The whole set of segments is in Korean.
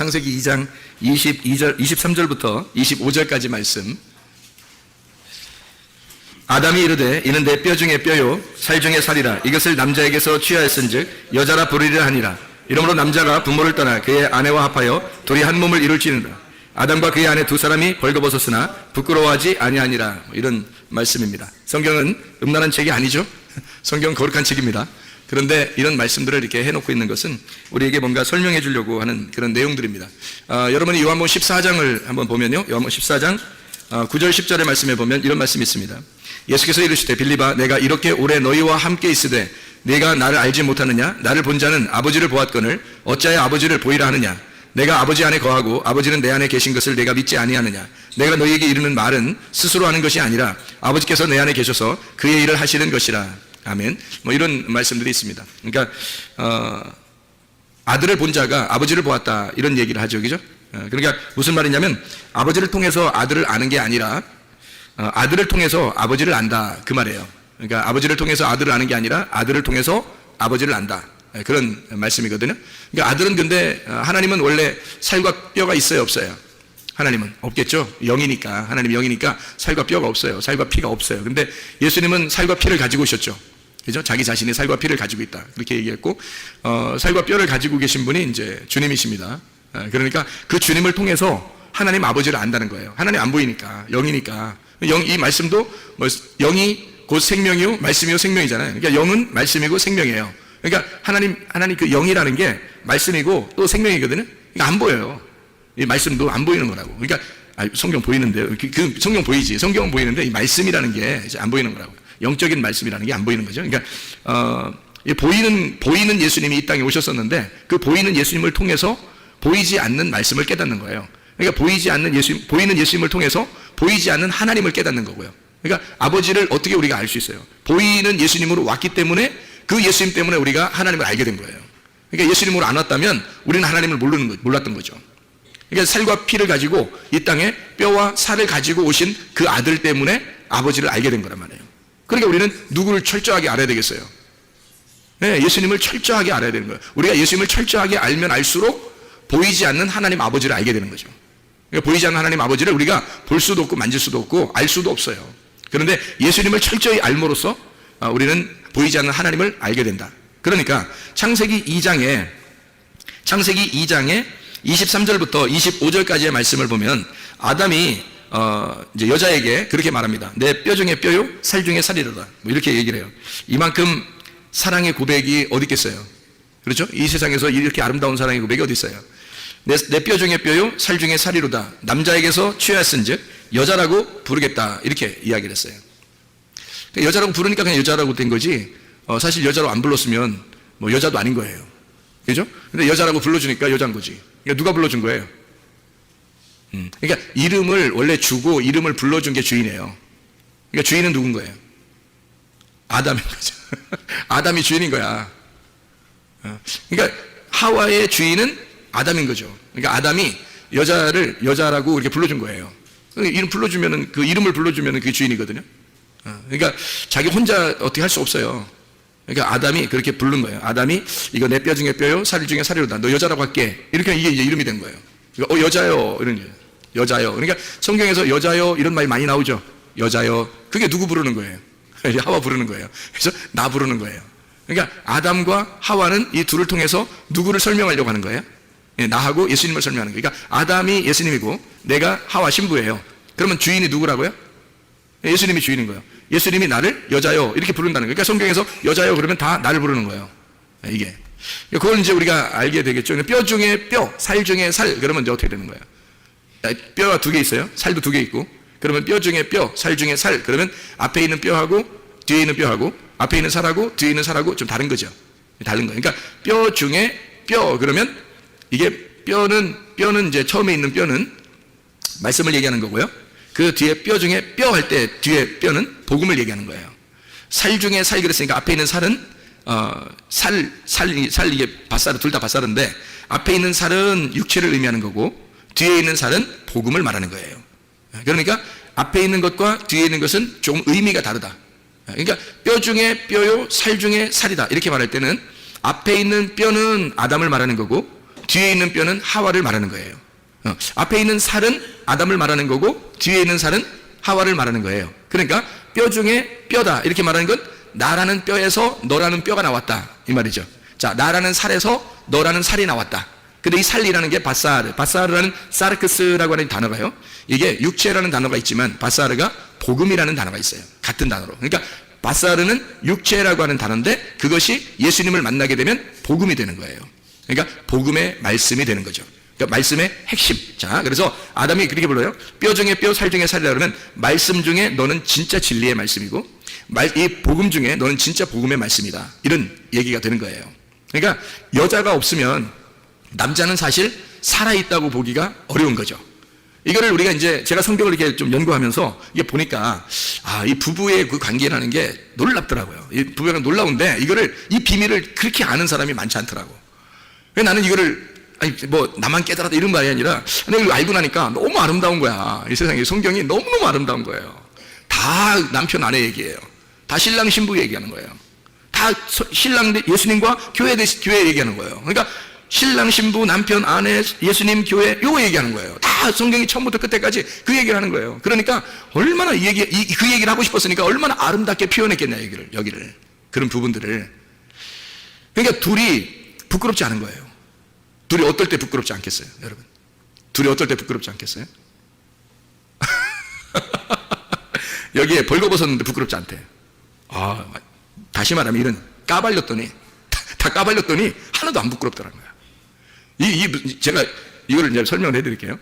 창세기 2장 23절부터 25절까지 말씀. 아담이 이르되 이는 내 뼈 중에 뼈요 살 중에 살이라. 이것을 남자에게서 취하였은즉 여자라 부르리라 하니라. 이러므로 남자가 부모를 떠나 그의 아내와 합하여 둘이 한 몸을 이룰지니라. 아담과 그의 아내 두 사람이 벌거벗었으나 부끄러워하지 아니하니라. 이런 말씀입니다. 성경은 음란한 책이 아니죠. 성경은 거룩한 책입니다. 그런데 이런 말씀들을 이렇게 해놓고 있는 것은 우리에게 뭔가 설명해 주려고 하는 그런 내용들입니다. 여러분이 요한복음 14장을 한번 보면요, 요한복음 14장 9절 10절의 말씀에 보면 이런 말씀이 있습니다. 예수께서 이르시되 빌립아 내가 이렇게 오래 너희와 함께 있으되 네가 나를 알지 못하느냐? 나를 본 자는 아버지를 보았거늘 어찌하여 아버지를 보이라 하느냐? 내가 아버지 안에 거하고 아버지는 내 안에 계신 것을 내가 믿지 아니하느냐? 내가 너희에게 이르는 말은 스스로 하는 것이 아니라 아버지께서 내 안에 계셔서 그의 일을 하시는 것이라. 아멘. 뭐 이런 말씀들이 있습니다. 그러니까 아들을 본 자가 아버지를 보았다 이런 얘기를 하죠, 그죠? 그러니까 무슨 말이냐면 아버지를 통해서 아들을 아는 게 아니라 아들을 통해서 아버지를 안다 그 말이에요. 그러니까 아버지를 통해서 아들을 아는 게 아니라 아들을 통해서 아버지를 안다 그런 말씀이거든요. 그러니까 아들은 근데 하나님은 원래 살과 뼈가 있어요, 없어요? 하나님은 없겠죠. 영이니까, 하나님이 영이니까 살과 뼈가 없어요. 살과 피가 없어요. 근데 예수님은 살과 피를 가지고 오셨죠. 그죠? 자기 자신이 살과 피를 가지고 있다. 그렇게 얘기했고, 살과 뼈를 가지고 계신 분이 이제 주님이십니다. 그러니까 그 주님을 통해서 하나님 아버지를 안다는 거예요. 하나님 안 보이니까, 영이니까. 이 말씀도 뭐 영이 곧 생명이요, 말씀이요, 생명이잖아요. 그러니까 영은 말씀이고 생명이에요. 그러니까 하나님 그 영이라는 게 말씀이고 또 생명이거든요. 그러니까 안 보여요. 이 말씀도 안 보이는 거라고. 그러니까 성경 보이는데요. 그 성경 보이지. 성경은 보이는데 이 말씀이라는 게 이제 안 보이는 거라고. 영적인 말씀이라는 게 안 보이는 거죠. 그러니까 보이는 예수님이 이 땅에 오셨었는데 그 보이는 예수님을 통해서 보이지 않는 말씀을 깨닫는 거예요. 그러니까 보이는 예수님을 통해서 보이지 않는 하나님을 깨닫는 거고요. 그러니까 아버지를 어떻게 우리가 알 수 있어요? 보이는 예수님으로 왔기 때문에 그 예수님 때문에 우리가 하나님을 알게 된 거예요. 그러니까 예수님으로 안 왔다면 우리는 하나님을 몰랐던 거죠. 그러니까 살과 피를 가지고 이 땅에 뼈와 살을 가지고 오신 그 아들 때문에 아버지를 알게 된 거란 말이에요. 그러니까 우리는 누구를 철저하게 알아야 되겠어요? 네, 예수님을 철저하게 알아야 되는 거예요. 우리가 예수님을 철저하게 알면 알수록 보이지 않는 하나님 아버지를 알게 되는 거죠. 그러니까 보이지 않는 하나님 아버지를 우리가 볼 수도 없고 만질 수도 없고 알 수도 없어요. 그런데 예수님을 철저히 알므로써 우리는 보이지 않는 하나님을 알게 된다. 그러니까 창세기 2장에 23절부터 25절까지의 말씀을 보면 아담이 이제 여자에게 그렇게 말합니다. 내 뼈 중에 뼈요, 살 중에 살이로다. 뭐 이렇게 얘기를 해요. 이만큼 사랑의 고백이 어디 있겠어요? 그렇죠? 이 세상에서 이렇게 아름다운 사랑의 고백이 어디 있어요? 내 뼈 중에 뼈요, 살 중에 살이로다. 남자에게서 취하였은즉 여자라고 부르겠다. 이렇게 이야기를 했어요. 여자라고 부르니까 그냥 여자라고 된 거지. 사실 여자로 안 불렀으면 뭐 여자도 아닌 거예요. 그죠? 근데 여자라고 불러주니까 여자인 거지. 그러니까 누가 불러준 거예요? 그러니까 이름을 원래 주고 이름을 불러준 게 주인이에요. 그러니까 주인은 누군 거예요? 아담인 거죠. 아담이 주인인 거야. 그러니까 하와의 주인은 아담인 거죠. 그러니까 아담이 여자를 여자라고 이렇게 불러준 거예요. 이름 불러주면은 그 이름을 불러주면은 그게 주인이거든요. 그러니까 자기 혼자 어떻게 할 수 없어요. 그러니까 아담이 그렇게 부른 거예요. 아담이 이거 내 뼈 중에 뼈요, 살 중에 살이로다. 너 여자라고 할게. 이렇게 이게 이제 이름이 된 거예요. 그러니까 여자요 이런 게 여자요. 그러니까 성경에서 여자요 이런 말이 많이 나오죠. 여자요. 그게 누구 부르는 거예요? 하와 부르는 거예요. 그래서 나 부르는 거예요. 그러니까 아담과 하와는 이 둘을 통해서 누구를 설명하려고 하는 거예요? 나하고 예수님을 설명하는 거예요. 그러니까 아담이 예수님이고 내가 하와 신부예요. 그러면 주인이 누구라고요? 예수님이 주인인 거예요. 예수님이 나를 여자요 이렇게 부른다는 거예요. 그러니까 성경에서 여자요 그러면 다 나를 부르는 거예요. 이게 그걸 이제 우리가 알게 되겠죠. 뼈 중에 뼈, 살 중에 살 그러면 이제 어떻게 되는 거예요? 뼈가 두 개 있어요. 살도 두 개 있고 그러면 뼈 중에 뼈, 살 중에 살 그러면 앞에 있는 뼈하고 뒤에 있는 뼈하고 앞에 있는 살하고 뒤에 있는 살하고 좀 다른 거죠. 다른 거예요. 그러니까 뼈 중에 뼈 그러면 이게 뼈는 이제 처음에 있는 뼈는 말씀을 얘기하는 거고요. 그 뒤에 뼈 중에 뼈 할 때 뒤에 뼈는 복음을 얘기하는 거예요. 살 중에 살 그랬으니까 앞에 있는 살은 살 이게 밭살은 둘 다 밭살인데 앞에 있는 살은 육체를 의미하는 거고 뒤에 있는 살은 복음을 말하는 거예요. 그러니까 앞에 있는 것과 뒤에 있는 것은 조금 의미가 다르다. 그러니까 뼈 중에 뼈요, 살 중에 살이다. 이렇게 말할 때는 앞에 있는 뼈는 아담을 말하는 거고 뒤에 있는 뼈는 하와를 말하는 거예요. 앞에 있는 살은 아담을 말하는 거고 뒤에 있는 살은 하와를 말하는 거예요. 그러니까 뼈 중에 뼈다 이렇게 말하는 건 나라는 뼈에서 너라는 뼈가 나왔다 이 말이죠. 자, 나라는 살에서 너라는 살이 나왔다. 근데 이 살이라는 게 바사르라는 사르크스라고 하는 단어가요. 이게 육체라는 단어가 있지만 바사르가 복음이라는 단어가 있어요. 같은 단어로. 그러니까 바사르는 육체라고 하는 단어인데 그것이 예수님을 만나게 되면 복음이 되는 거예요. 그러니까 복음의 말씀이 되는 거죠. 그러니까 말씀의 핵심. 자, 그래서 아담이 그렇게 불러요. 뼈 중에 뼈, 살 중에 살이라 그러면 말씀 중에 너는 진짜 진리의 말씀이고 이 복음 중에 너는 진짜 복음의 말씀이다. 이런 얘기가 되는 거예요. 그러니까 여자가 없으면 남자는 사실 살아있다고 보기가 어려운 거죠. 이거를 우리가 이제 제가 성경을 이렇게 좀 연구하면서 이게 보니까 이 부부의 그 관계라는 게 놀랍더라고요. 이 부부가 놀라운데 이 비밀을 그렇게 아는 사람이 많지 않더라고. 나는 이거를 뭐 나만 깨달았다 이런 말이 아니라 내가 이걸 알고 나니까 너무 아름다운 거야. 이 세상에 성경이 너무너무 아름다운 거예요. 다 남편 아내 얘기예요. 다 신랑 신부 얘기하는 거예요. 다 신랑 예수님과 교회 얘기하는 거예요. 그러니까 신랑 신부 남편 아내 예수님 교회 요거 얘기하는 거예요. 다 성경이 처음부터 끝까지 그 얘기를 하는 거예요. 그러니까 얼마나 그 얘기를 하고 싶었으니까 얼마나 아름답게 표현했겠냐 여기를 그런 부분들을. 그러니까 둘이 부끄럽지 않은 거예요. 둘이 어떨 때 부끄럽지 않겠어요, 여러분? 둘이 어떨 때 부끄럽지 않겠어요? 여기에 벌거벗었는데 부끄럽지 않대. 다시 말하면 이런 까발렸더니 다 까발렸더니 하나도 안 부끄럽더라는 거야. 제가 이거를 이제 설명을 해드릴게요.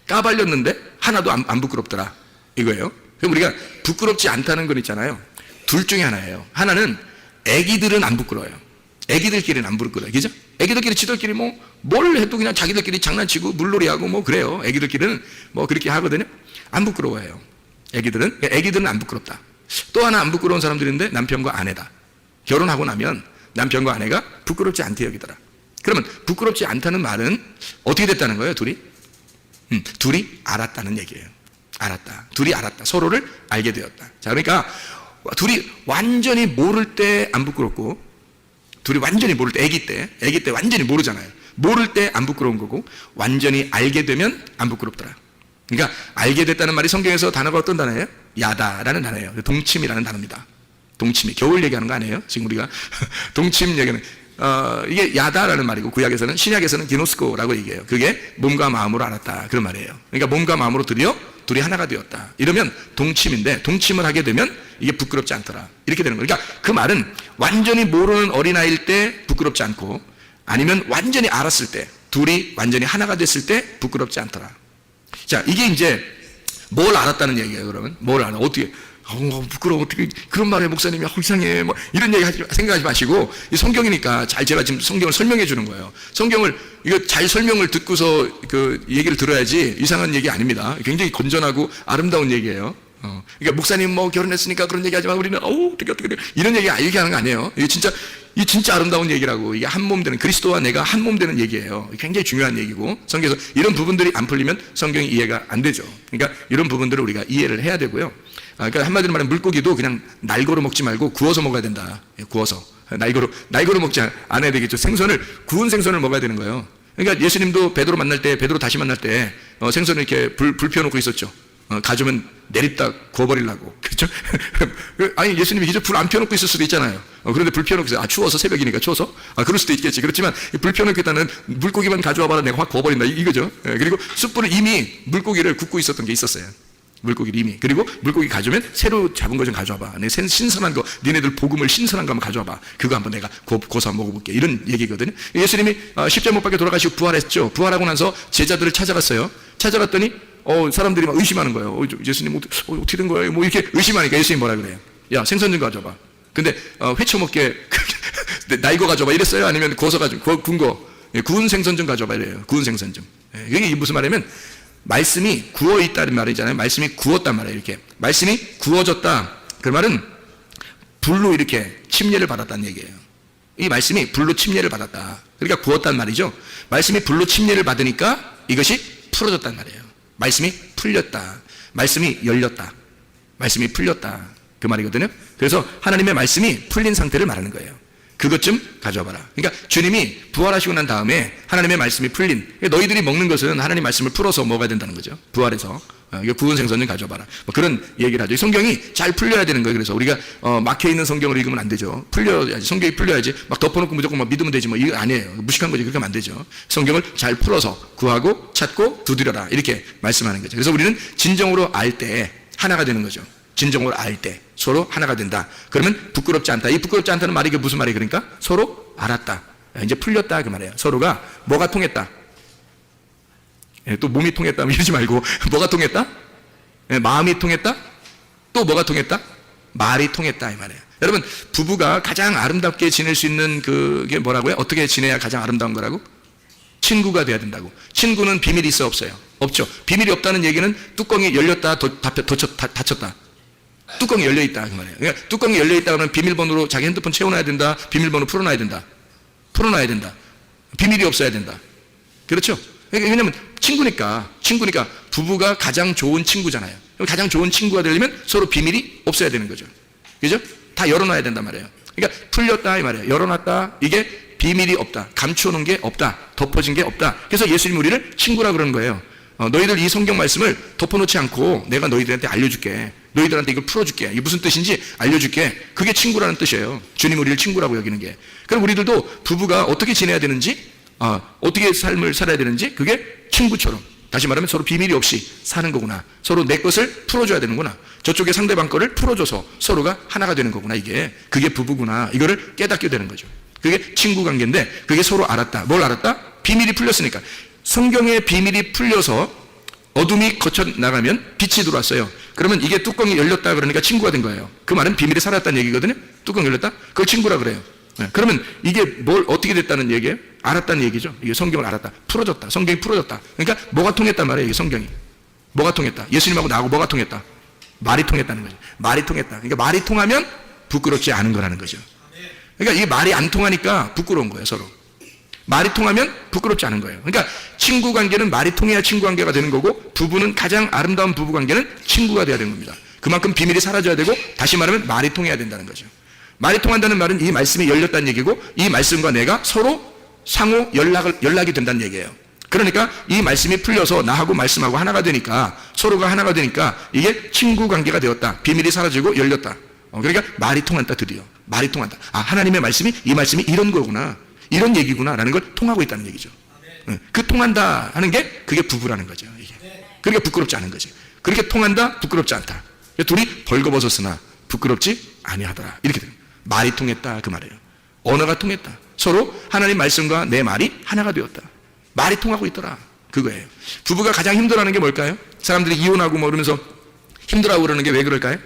까발렸는데 하나도 안 부끄럽더라 이거예요. 그럼 우리가 부끄럽지 않다는 건 있잖아요. 둘 중에 하나예요. 하나는 애기들은 안 부끄러워요. 애기들끼리는 안 부끄러워요. 그죠? 애기들끼리 지들끼리 뭘 해도 그냥 자기들끼리 장난치고 물놀이하고 뭐 그래요. 애기들끼리는 뭐 그렇게 하거든요. 안 부끄러워요. 애기들은 안 부끄럽다. 또 하나 안 부끄러운 사람들인데 남편과 아내다. 결혼하고 나면 남편과 아내가 부끄럽지 않대 여기더라. 그러면 부끄럽지 않다는 말은 어떻게 됐다는 거예요, 둘이? 둘이 알았다는 얘기예요. 알았다. 둘이 알았다. 서로를 알게 되었다. 자, 그러니까 둘이 완전히 모를 때 안 부끄럽고, 둘이 완전히 모를 때, 아기 때 완전히 모르잖아요. 모를 때 안 부끄러운 거고, 완전히 알게 되면 안 부끄럽더라. 그러니까 알게 됐다는 말이 성경에서 단어가 어떤 단어예요? 야다라는 단어예요. 동침이라는 단어입니다. 동침이 겨울 얘기하는 거 아니에요? 지금 우리가 동침 얘기는 이게 야다라는 말이고 구약에서는 신약에서는 기노스코라고 얘기해요. 그게 몸과 마음으로 알았다 그런 말이에요. 그러니까 몸과 마음으로 둘이 하나가 되었다. 이러면 동침인데 동침을 하게 되면 이게 부끄럽지 않더라. 이렇게 되는 거예요. 그러니까 그 말은 완전히 모르는 어린아이일 때 부끄럽지 않고 아니면 완전히 알았을 때 둘이 완전히 하나가 됐을 때 부끄럽지 않더라. 자, 이게 이제 뭘 알았다는 얘기예요. 그러면 뭘 알아? 어떻게? 부끄러워. 어떻게 그런 말해 목사님이 이상해. 뭐 이런 얘기 생각하지 마시고 이 성경이니까 제가 지금 성경을 설명해 주는 거예요. 성경을 이거 잘 설명을 듣고서 그 얘기를 들어야지 이상한 얘기 아닙니다. 굉장히 건전하고 아름다운 얘기예요. 그러니까 목사님 뭐 결혼했으니까 그런 얘기 하지만 우리는 어떻게 이런 얘기 하는 거 아니에요. 이게 진짜 아름다운 얘기라고. 이게 한 몸 되는 그리스도와 내가 한 몸 되는 얘기예요. 굉장히 중요한 얘기고 성경에서 이런 부분들이 안 풀리면 성경이 이해가 안 되죠. 그러니까 이런 부분들을 우리가 이해를 해야 되고요. 그러니까 한마디로 말하면 물고기도 그냥 날고로 먹지 말고 구워서 먹어야 된다. 구워서 날고로 먹지 않아야 되겠죠. 구운 생선을 먹어야 되는 거예요. 그러니까 예수님도 베드로 다시 만날 때 생선을 이렇게 불 피워놓고 있었죠. 가져오면 내립다 구워버리려고. 그렇죠? 아니, 예수님이 이제 불 안 피워놓고 있을 수도 있잖아요. 그런데 불 피워놓고 있어요. 추워서 새벽이니까 추워서? 그럴 수도 있겠지. 그렇지만 불 피워놓고 있다는 물고기만 가져와봐라 내가 확 구워버린다. 이거죠. 그리고 숯불을 이미 물고기를 굽고 있었던 게 있었어요. 물고기를 이미. 그리고 물고기 가져오면 새로 잡은 거 좀 가져와봐. 내 신선한 거, 니네들 복음을 신선한 거 한번 가져와봐. 그거 한번 내가 고사 한번 먹어볼게. 이런 얘기거든요. 예수님이 십자가 못 박혀 돌아가시고 부활했죠. 부활하고 나서 제자들을 찾아갔어요. 찾아갔더니 사람들이 막 의심하는 거예요. 예수님 어떻게 된 거예요? 뭐 이렇게 의심하니까 예수님이 뭐라 그래요? 야, 생선 좀 가져와봐. 근데 회쳐 먹게 나 이거 가져와봐 이랬어요? 아니면 구워서 구운 생선 좀 가져와봐 이래요. 구운 생선 좀. 이게 무슨 말이냐면 말씀이 구워 있다는 말이잖아요. 말씀이 구웠단 말이에요. 이렇게 말씀이 구워졌다. 그 말은 불로 이렇게 침례를 받았다는 얘기예요. 이 말씀이 불로 침례를 받았다. 그러니까 구웠단 말이죠. 말씀이 불로 침례를 받으니까 이것이 풀어졌단 말이에요. 말씀이 풀렸다. 말씀이 열렸다. 말씀이 풀렸다. 그 말이거든요. 그래서 하나님의 말씀이 풀린 상태를 말하는 거예요. 그것 좀 가져와 봐라. 그러니까 주님이 부활하시고 난 다음에 하나님의 말씀이 풀린, 너희들이 먹는 것은 하나님 말씀을 풀어서 먹어야 된다는 거죠. 부활해서. 이거 구원 생선 좀 가져와 봐라. 뭐 그런 얘기를 하죠. 성경이 잘 풀려야 되는 거예요. 그래서 우리가 막혀있는 성경을 읽으면 안 되죠. 풀려야지. 성경이 풀려야지. 막 덮어놓고 무조건 막 믿으면 되지. 뭐 이거 아니에요. 무식한 거지. 그렇게 하면 안 되죠. 성경을 잘 풀어서 구하고 찾고 두드려라. 이렇게 말씀하는 거죠. 그래서 우리는 진정으로 알 때 하나가 되는 거죠. 진정으로 알 때 서로 하나가 된다. 그러면 부끄럽지 않다. 이 부끄럽지 않다는 말이 무슨 말이에요? 그러니까 서로 알았다. 이제 풀렸다 그 말이에요. 서로가 뭐가 통했다. 또 몸이 통했다 이러지 말고 뭐가 통했다? 마음이 통했다? 또 뭐가 통했다? 말이 통했다 이 말이에요. 여러분 부부가 가장 아름답게 지낼 수 있는 그게 뭐라고요? 어떻게 지내야 가장 아름다운 거라고? 친구가 돼야 된다고. 친구는 비밀이 있어 없어요? 없죠. 비밀이 없다는 얘기는 뚜껑이 열렸다 닫혔다. 뚜껑이 열려있다 그 말이에요. 그러니까 뚜껑이 열려있다 그러면 비밀번호로 자기 핸드폰 채워놔야 된다. 비밀번호 풀어놔야 된다. 비밀이 없어야 된다. 그렇죠? 왜냐면 친구니까 부부가 가장 좋은 친구잖아요. 가장 좋은 친구가 되려면 서로 비밀이 없어야 되는 거죠. 그죠? 다 열어놔야 된단 말이에요. 그러니까 풀렸다 이 말이에요. 열어놨다. 이게 비밀이 없다. 감추어놓은 게 없다. 덮어진 게 없다. 그래서 예수님 우리를 친구라 그러는 거예요. 너희들 이 성경 말씀을 덮어놓지 않고 내가 너희들한테 알려줄게. 너희들한테 이걸 풀어줄게. 이게 무슨 뜻인지 알려줄게. 그게 친구라는 뜻이에요. 주님 우리를 친구라고 여기는 게. 그럼 우리들도 부부가 어떻게 지내야 되는지, 어떻게 삶을 살아야 되는지 그게 친구처럼, 다시 말하면 서로 비밀이 없이 사는 거구나. 서로 내 것을 풀어줘야 되는구나. 저쪽에 상대방 거를 풀어줘서 서로가 하나가 되는 거구나. 그게 부부구나. 이거를 깨닫게 되는 거죠. 그게 친구 관계인데 그게 서로 알았다. 뭘 알았다? 비밀이 풀렸으니까. 성경의 비밀이 풀려서 어둠이 거쳐 나가면 빛이 들어왔어요. 그러면 이게 뚜껑이 열렸다 그러니까 친구가 된 거예요. 그 말은 비밀이 살았다는 얘기거든요. 뚜껑 열렸다? 그걸 친구라 그래요. 그러면 이게 뭘 어떻게 됐다는 얘기예요? 알았다는 얘기죠. 이게 성경을 알았다. 풀어졌다. 성경이 풀어졌다. 그러니까 뭐가 통했단 말이에요. 이게 성경이. 뭐가 통했다? 예수님하고 나하고 뭐가 통했다? 말이 통했다는 거죠. 말이 통했다. 그러니까 말이 통하면 부끄럽지 않은 거라는 거죠. 그러니까 이게 말이 안 통하니까 부끄러운 거예요. 서로. 말이 통하면 부끄럽지 않은 거예요. 그러니까 친구 관계는 말이 통해야 친구 관계가 되는 거고, 부부는 가장 아름다운 부부 관계는 친구가 돼야 되는 겁니다. 그만큼 비밀이 사라져야 되고, 다시 말하면 말이 통해야 된다는 거죠. 말이 통한다는 말은 이 말씀이 열렸다는 얘기고, 이 말씀과 내가 서로 상호 연락이 된다는 얘기예요. 그러니까 이 말씀이 풀려서 나하고 말씀하고 하나가 되니까, 서로가 하나가 되니까 이게 친구 관계가 되었다. 비밀이 사라지고 열렸다. 그러니까 말이 통한다. 드디어 말이 통한다. 하나님의 말씀이, 이 말씀이 이런 거구나, 이런 얘기구나 라는 걸 통하고 있다는 얘기죠. 그 통한다 하는 게 그게 부부라는 거죠. 이게. 그러니까 부끄럽지 않은 거지. 그렇게 통한다, 부끄럽지 않다. 둘이 벌거벗었으나 부끄럽지 아니하더라. 이렇게 됩니다. 말이 통했다 그 말이에요. 언어가 통했다. 서로 하나님 말씀과 내 말이 하나가 되었다. 말이 통하고 있더라. 그거예요. 부부가 가장 힘들어하는 게 뭘까요? 사람들이 이혼하고 뭐 그러면서 힘들어하고 그러는 게 왜 그럴까요?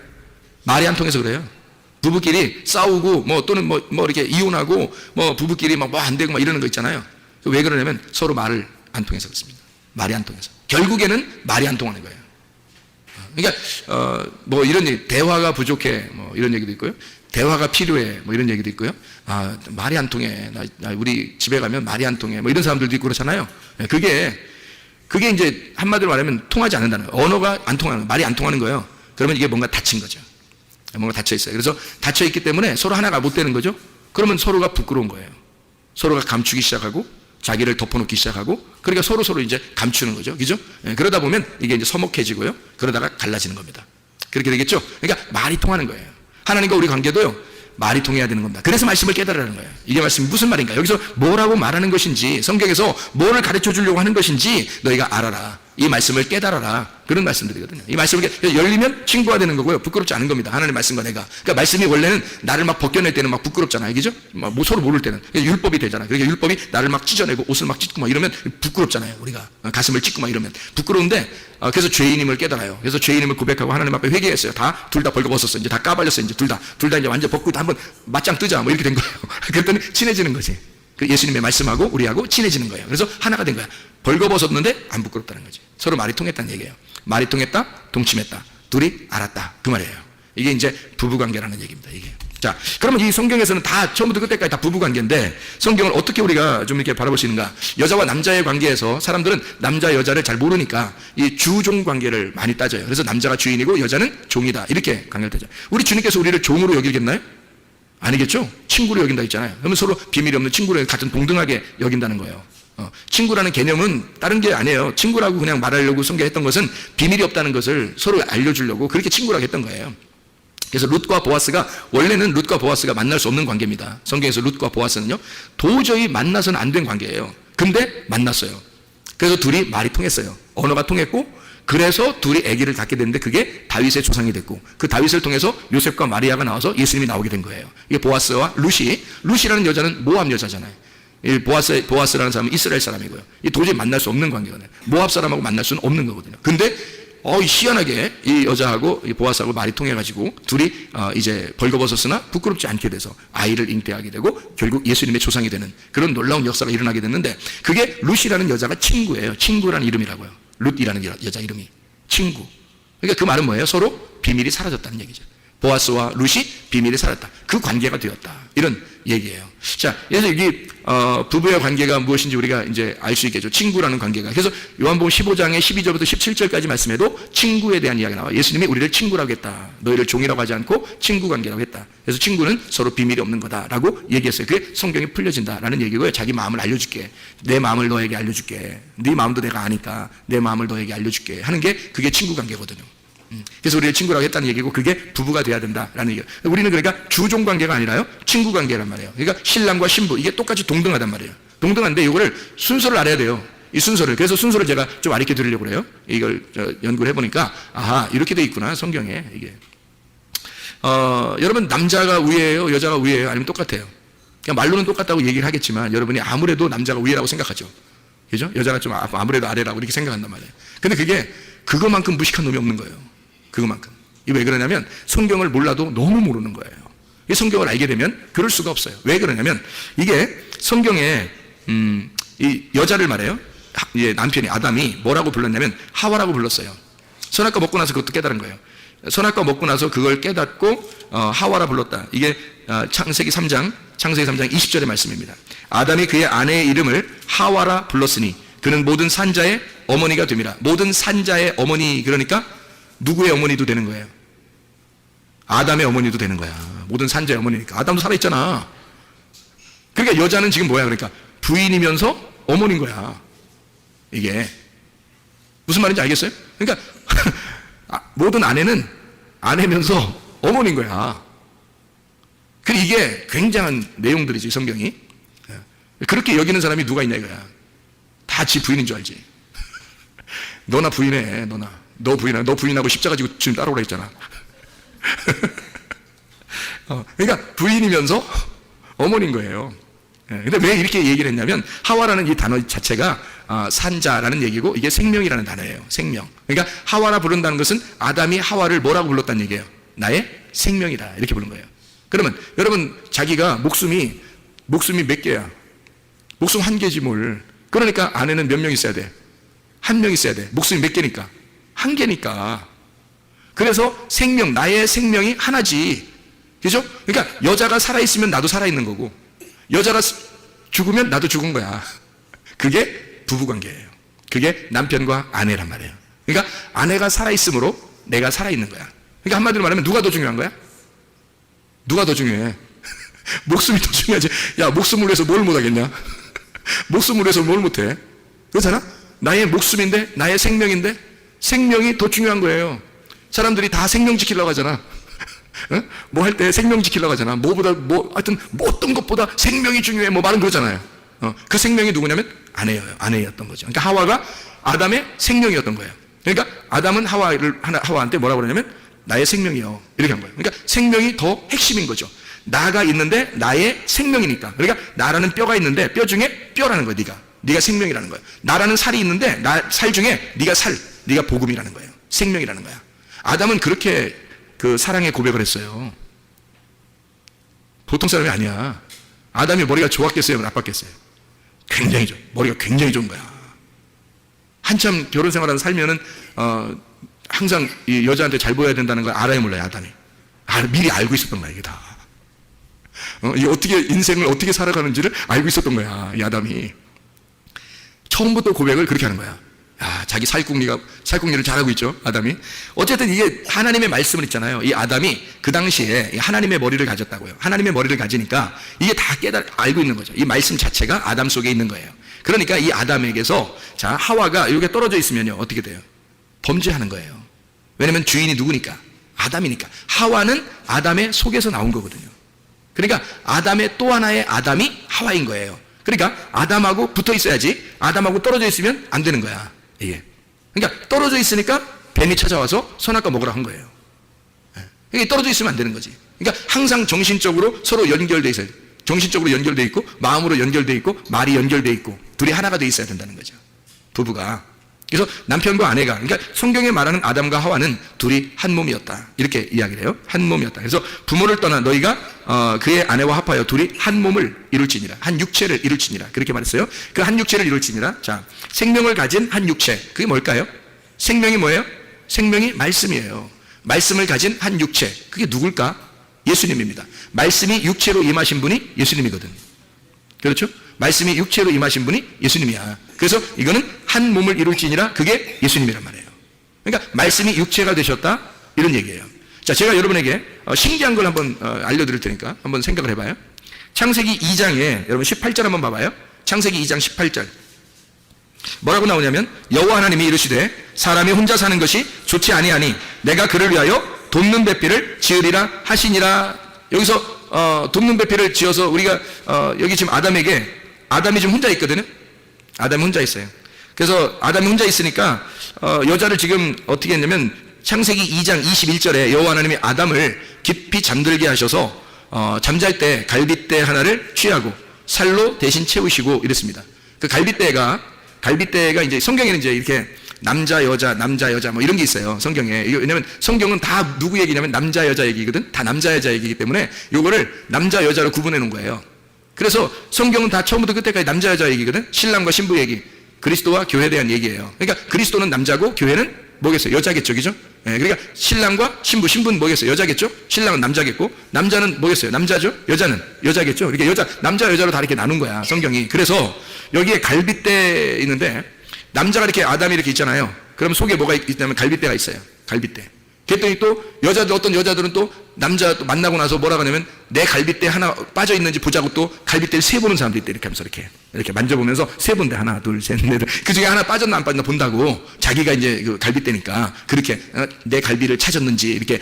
말이 안 통해서 그래요. 부부끼리 싸우고 뭐 또는 뭐 이렇게 이혼하고 뭐 부부끼리 뭐 안 되고 막 이러는 거 있잖아요. 왜 그러냐면 서로 말을 안 통해서 그렇습니다. 말이 안 통해서. 결국에는 말이 안 통하는 거예요. 그러니까 뭐 이런 얘기, 대화가 부족해 뭐 이런 얘기도 있고요. 대화가 필요해 뭐 이런 얘기도 있고요. 말이 안 통해. 우리 집에 가면 말이 안 통해 뭐 이런 사람들도 있고 그렇잖아요. 그게 이제 한마디로 말하면 통하지 않는다는 거예요. 언어가 안 통하는 거예요. 말이 안 통하는 거예요. 그러면 이게 뭔가 다친 거죠. 뭔가 닫혀 있어요. 그래서 닫혀 있기 때문에 서로 하나가 못 되는 거죠. 그러면 서로가 부끄러운 거예요. 서로가 감추기 시작하고 자기를 덮어놓기 시작하고, 그러니까 서로 이제 감추는 거죠. 그죠? 그러다 보면 이게 이제 서먹해지고요. 그러다가 갈라지는 겁니다. 그렇게 되겠죠? 그러니까 말이 통하는 거예요. 하나님과 우리 관계도요, 말이 통해야 되는 겁니다. 그래서 말씀을 깨달으라는 거예요. 이게 말씀이 무슨 말인가? 여기서 뭐라고 말하는 것인지, 성경에서 뭐를 가르쳐 주려고 하는 것인지 너희가 알아라. 이 말씀을 깨달아라. 그런 말씀들이거든요. 이 말씀을 열리면 친구가 되는 거고요. 부끄럽지 않은 겁니다. 하나님 말씀과 내가. 그러니까 말씀이 원래는 나를 막 벗겨낼 때는 막 부끄럽잖아요. 그죠? 막 서로 모를 때는. 율법이 되잖아요. 그러니까 율법이 나를 막 찢어내고 옷을 막 찢고 막 이러면 부끄럽잖아요. 우리가. 가슴을 찢고 막 이러면. 부끄러운데, 그래서 죄인임을 깨달아요. 그래서 죄인임을 고백하고 하나님 앞에 회개했어요. 둘 다 벌거벗었어요. 이제 다 까발렸어요. 이제 둘 다 이제 완전 벗고 한번 맞짱 뜨자. 뭐 이렇게 된 거예요. 그랬더니 친해지는 거지. 그 예수님의 말씀하고 우리하고 친해지는 거예요. 그래서 하나가 된 거야. 벌거벗었는데 안 부끄럽다는 거지. 서로 말이 통했다는 얘기예요. 말이 통했다, 동침했다. 둘이 알았다. 그 말이에요. 이게 이제 부부관계라는 얘기입니다. 이게. 자, 그러면 이 성경에서는 다 처음부터 끝까지 다 부부관계인데, 성경을 어떻게 우리가 좀 이렇게 바라볼 수 있는가? 여자와 남자의 관계에서 사람들은 남자 여자를 잘 모르니까 이 주종 관계를 많이 따져요. 그래서 남자가 주인이고 여자는 종이다. 이렇게 관계를 따져요. 우리 주님께서 우리를 종으로 여기겠나요? 아니겠죠? 친구로 여긴다 했잖아요. 그러면 서로 비밀이 없는 친구로 같은 동등하게 여긴다는 거예요. 친구라는 개념은 다른 게 아니에요. 친구라고 그냥 말하려고 성경했던 것은 비밀이 없다는 것을 서로 알려주려고 그렇게 친구라고 했던 거예요. 그래서 룻과 보아스가, 원래는 룻과 보아스가 만날 수 없는 관계입니다. 성경에서 룻과 보아스는요, 도저히 만나서는 안 된 관계예요. 근데 만났어요. 그래서 둘이 말이 통했어요. 언어가 통했고, 그래서 둘이 아기를 갖게 됐는데 그게 다윗의 조상이 됐고, 그 다윗을 통해서 요셉과 마리아가 나와서 예수님이 나오게 된 거예요. 이게 보아스와 룻이라는 여자는 모압 여자잖아요. 이 보아스라는 사람은 이스라엘 사람이고요. 이 도저히 만날 수 없는 관계거든요. 모압 사람하고 만날 수는 없는 거거든요. 근데 희한하게 이 여자하고 이 보아스하고 말이 통해가지고 둘이 이제 벌거벗었으나 부끄럽지 않게 돼서 아이를 잉태하게 되고 결국 예수님의 조상이 되는 그런 놀라운 역사가 일어나게 됐는데, 그게 룻이라는 여자가 친구예요. 친구라는 이름이라고요. 룻이라는 여자 이름이 친구. 그러니까 그 말은 뭐예요? 서로 비밀이 사라졌다는 얘기죠. 보아스와 룻이 비밀이 사라졌다. 그 관계가 되었다. 이런 얘기예요. 자, 그래서 이게 부부의 관계가 무엇인지 우리가 이제 알 수 있겠죠. 친구라는 관계가. 그래서 요한복음 15장의 12절부터 17절까지 말씀에도 친구에 대한 이야기가 나와요. 예수님이 우리를 친구라고 했다. 너희를 종이라고 하지 않고 친구 관계라고 했다. 그래서 친구는 서로 비밀이 없는 거다라고 얘기했어요. 그게 성경에 풀려진다라는 얘기고요. 자기 마음을 알려줄게. 내 마음을 너에게 알려줄게. 네 마음도 내가 아니까 내 마음을 너에게 알려줄게 하는 게 그게 친구 관계거든요. 그래서 우리를 친구라고 했다는 얘기고, 그게 부부가 돼야 된다라는 얘기예요. 우리는 그러니까 주종 관계가 아니라요, 친구 관계란 말이에요. 그러니까 신랑과 신부, 이게 똑같이 동등하단 말이에요. 동등한데 이거를 순서를 알아야 돼요. 이 순서를. 그래서 순서를 제가 좀 가르쳐 드리려고 그래요. 이걸 연구를 해보니까 아하, 이렇게 돼 있구나, 성경에. 이게 여러분, 남자가 위에요, 여자가 위에요, 아니면 똑같아요? 그냥 말로는 똑같다고 얘기를 하겠지만 여러분이 아무래도 남자가 위라고 생각하죠. 그죠? 여자가 좀 아무래도 아래라고 이렇게 생각한단 말이에요. 근데 그게 그것만큼 무식한 놈이 없는 거예요. 그것만큼. 이게 왜 그러냐면 성경을 몰라도 너무 모르는 거예요. 이 성경을 알게 되면 그럴 수가 없어요. 왜 그러냐면 이게 성경에 이 여자를 말해요. 남편이 아담이 뭐라고 불렀냐면 하와라고 불렀어요. 선악과 먹고 나서 그것도 깨달은 거예요. 선악과 먹고 나서 그걸 깨닫고 하와라 불렀다. 이게 창세기 3장 20절의 말씀입니다. 아담이 그의 아내의 이름을 하와라 불렀으니 그는 모든 산자의 어머니가 됩니다. 모든 산자의 어머니, 그러니까 누구의 어머니도 되는 거예요? 아담의 어머니도 되는 거야. 모든 산자의 어머니니까. 아담도 살아있잖아. 그러니까 여자는 지금 뭐야? 그러니까 부인이면서 어머니인 거야. 이게 무슨 말인지 알겠어요? 그러니까 모든 아내는 아내면서 어머니인 거야. 그리고 이게 굉장한 내용들이지, 성경이. 그렇게 여기는 사람이 누가 있냐 이거야. 다 지 부인인 줄 알지. 너나 부인해, 너나. 너 부인하고 십자가 지고 지금 따라오라 했잖아. 그러니까 부인이면서 어머니인 거예요. 근데 왜 이렇게 얘기를 했냐면 하와라는 이 단어 자체가 산자라는 얘기고, 이게 생명이라는 단어예요. 생명. 그러니까 하와라 부른다는 것은 아담이 하와를 뭐라고 불렀다는 얘기예요? 나의 생명이다, 이렇게 부른 거예요. 그러면 여러분, 자기가 목숨이 몇 개야? 목숨 한 개지 뭘. 그러니까 아내는 몇 명 있어야 돼? 한 명 있어야 돼. 목숨이 몇 개니까? 한 개니까. 그래서 생명, 나의 생명이 하나지. 그죠? 그러니까 여자가 살아있으면 나도 살아있는 거고, 여자가 죽으면 나도 죽은 거야. 그게 부부관계예요. 그게 남편과 아내란 말이에요. 그러니까 아내가 살아있으므로 내가 살아있는 거야. 그러니까 한마디로 말하면 누가 더 중요한 거야? 누가 더 중요해? 목숨이 더 중요하지. 야, 목숨을 위해서 뭘 못하겠냐? 목숨을 위해서 뭘 못해? 그렇잖아? 나의 목숨인데, 나의 생명인데, 생명이 더 중요한 거예요. 사람들이 다 생명 지키려고 하잖아. 뭐 할 때 생명 지키려고 하잖아. 하여튼 어떤 것보다 생명이 중요해. 뭐 말은 그러잖아요. 그 생명이 누구냐면 아내였던 거죠. 그러니까 하와가 아담의 생명이었던 거예요. 그러니까 아담은 하와한테 뭐라고 그러냐면 나의 생명이요, 이렇게 한 거예요. 그러니까 생명이 더 핵심인 거죠. 나가 있는데 나의 생명이니까. 그러니까 나라는 뼈가 있는데 뼈 중에 뼈라는 거예요. 네가 생명이라는 거예요. 나라는 살이 있는데 살 중에 네가 복음이라는 거예요. 생명이라는 거야. 아담은 그렇게 그 사랑의 고백을 했어요. 보통 사람이 아니야. 아담이 머리가 좋았겠어요, 나빴겠어요? 머리가 굉장히 좋은 거야. 한참 결혼 생활하는 살면은 항상 이 여자한테 잘 보여야 된다는 걸 알아야 몰라요, 아담이. 미리 알고 있었던 거야, 이게 다. 인생을 어떻게 살아가는지를 알고 있었던 거야, 이 아담이. 처음부터 고백을 그렇게 하는 거야. 자기 살궁리를 잘하고 있죠, 아담이. 어쨌든 이게 하나님의 말씀을 있잖아요. 이 아담이 그 당시에 하나님의 머리를 가졌다고요. 하나님의 머리를 가지니까 이게 다 알고 있는 거죠. 이 말씀 자체가 아담 속에 있는 거예요. 그러니까 이 아담에게서 하와가 이렇게 떨어져 있으면요, 어떻게 돼요? 범죄하는 거예요. 왜냐면 주인이 누구니까? 아담이니까. 하와는 아담의 속에서 나온 거거든요. 그러니까 아담의 또 하나의 아담이 하와인 거예요. 그러니까 아담하고 붙어 있어야지, 아담하고 떨어져 있으면 안 되는 거야. 이게. 그러니까 떨어져 있으니까 뱀이 찾아와서 선악과 먹으라 한 거예요. 이게 떨어져 있으면 안 되는 거지. 그러니까 항상 정신적으로 서로 연결돼 있어야 돼. 정신적으로 연결돼 있고, 마음으로 연결돼 있고, 말이 연결돼 있고, 둘이 하나가 돼 있어야 된다는 거죠. 부부가. 그래서 남편과 아내가, 그러니까 성경에 말하는 아담과 하와는 둘이 한 몸이었다, 이렇게 이야기를 해요. 한 몸이었다. 그래서 부모를 떠나 너희가 그의 아내와 합하여 둘이 한 몸을 이룰지니라, 한 육체를 이룰지니라, 그렇게 말했어요. 그 한 육체를 이룰지니라. 자, 생명을 가진 한 육체, 그게 뭘까요? 생명이 뭐예요? 생명이 말씀이에요. 말씀을 가진 한 육체, 그게 누굴까? 예수님입니다. 말씀이 육체로 임하신 분이 예수님이거든. 그렇죠? 말씀이 육체로 임하신 분이 예수님이야. 그래서 이거는 한 몸을 이룰지니라, 그게 예수님이란 말이에요. 그러니까 말씀이 육체가 되셨다, 이런 얘기예요. 자, 제가 여러분에게 신기한 걸 한번 알려드릴 테니까 한번 생각을 해봐요. 창세기 2장에 여러분 18절 한번 봐봐요. 창세기 2장 18절 뭐라고 나오냐면, 여호와 하나님이 이르시되 사람이 혼자 사는 것이 좋지 아니하니 내가 그를 위하여 돕는 배필을 지으리라 하시니라. 여기서 돕는 배필을 지어서 우리가 여기 지금 아담이 지금 혼자 있거든요. 아담이 혼자 있어요. 그래서 아담이 혼자 있으니까 여자를 지금 어떻게 했냐면, 창세기 2장 21절에 여호와 하나님이 아담을 깊이 잠들게 하셔서 잠잘 때 갈빗대 하나를 취하고 살로 대신 채우시고 이랬습니다. 그 갈빗대가 이제 성경에는 이제 이렇게 남자 여자 뭐 이런 게 있어요, 성경에. 왜냐면 성경은 다 누구 얘기냐면 남자 여자 얘기거든. 다 남자 여자 얘기이기 때문에 요거를 남자 여자로 구분해 놓은 거예요. 그래서 성경은 다 처음부터 끝까지 남자 여자 얘기거든. 신랑과 신부 얘기, 그리스도와 교회에 대한 얘기예요. 그러니까 그리스도는 남자고 교회는 뭐겠어요? 여자겠죠, 그죠? 그러니까 신랑과 신부는 뭐겠어요? 여자겠죠? 신랑은 남자겠고, 남자는 뭐겠어요? 남자죠? 여자는 여자겠죠? 이렇게 남자 여자로 다 이렇게 나눈 거야, 성경이. 그래서 여기에 갈빗대 있는데, 남자가 이렇게 아담이 이렇게 있잖아요. 그럼 속에 뭐가 있냐면 갈빗대가 있어요. 갈빗대. 그랬더니 또 어떤 여자들은 또 남자 또 만나고 나서 뭐라고 하냐면, 내 갈빗대 하나 빠져 있는지 보자고 또 갈빗대를 세보는 사람도 있대. 이렇게 하면서 이렇게 만져보면서 세본대. 하나 둘 셋 넷. 그 중에 하나 빠졌나 안 빠졌나 본다고, 자기가 이제 그 갈빗대니까 그렇게 내 갈비를 찾았는지 이렇게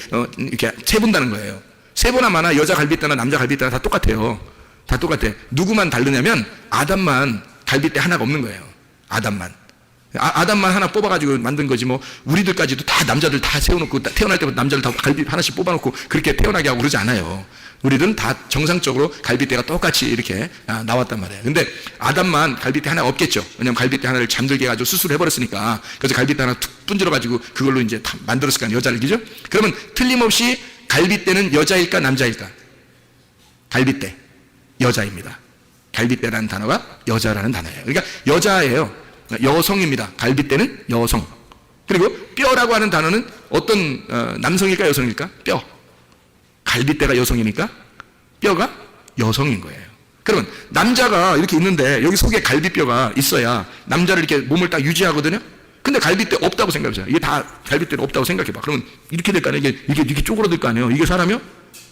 세본다는 거예요. 세보나 마나 여자 갈빗대나 남자 갈빗대나 다 똑같아요. 다 똑같아. 누구만 다르냐면 아담만 갈빗대 하나가 없는 거예요. 아담만 하나 뽑아가지고 만든 거지, 뭐 우리들까지도 다 남자들 다 세워놓고 태어날 때부터 남자를 다 갈비 하나씩 뽑아놓고 그렇게 태어나게 하고 그러지 않아요. 우리들은 다 정상적으로 갈빗대가 똑같이 이렇게 나왔단 말이에요. 근데 아담만 갈빗대 하나 없겠죠. 왜냐면 갈빗대 하나를 잠들게 해가지고 수술해버렸으니까. 그래서 갈빗대 하나 툭 분질러가지고 그걸로 이제 다 만들었을 거 아니에요, 여자를. 그죠? 그러면 틀림없이 갈빗대는 여자일까 남자일까? 갈빗대 여자입니다. 갈빗대라는 단어가 여자라는 단어예요. 그러니까 여자예요. 여성입니다. 갈빗대는 여성. 그리고 뼈라고 하는 단어는 어떤 남성일까 여성일까? 뼈. 갈빗대가 여성이니까 뼈가 여성인 거예요. 그러면 남자가 이렇게 있는데 여기 속에 갈빗뼈가 있어야 남자를 이렇게 몸을 딱 유지하거든요. 근데 갈빗대 없다고 생각해보세요. 이게 다 갈빗대는 없다고 생각해봐. 그러면 이렇게 될 거 아니에요. 이게 쪼그러들 거 아니에요. 이게 사람이요?